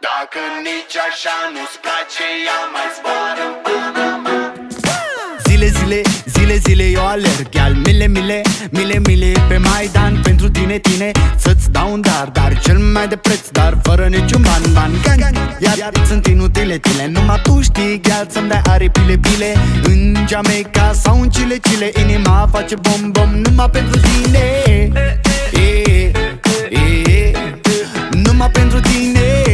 Dacă nici așa nu-ți place, ia mai zboară în Panama. Zile eu alerg, iar mile pe Maidan pentru tine, să-ți dau un dar cel mai de preț, dar fără niciun ban. Iar sunt inutile tile, numai tu știi, gheal, să-mi dai aripile în Jamaica sau în Chile, inima face bom numai pentru tine, numai pentru tine.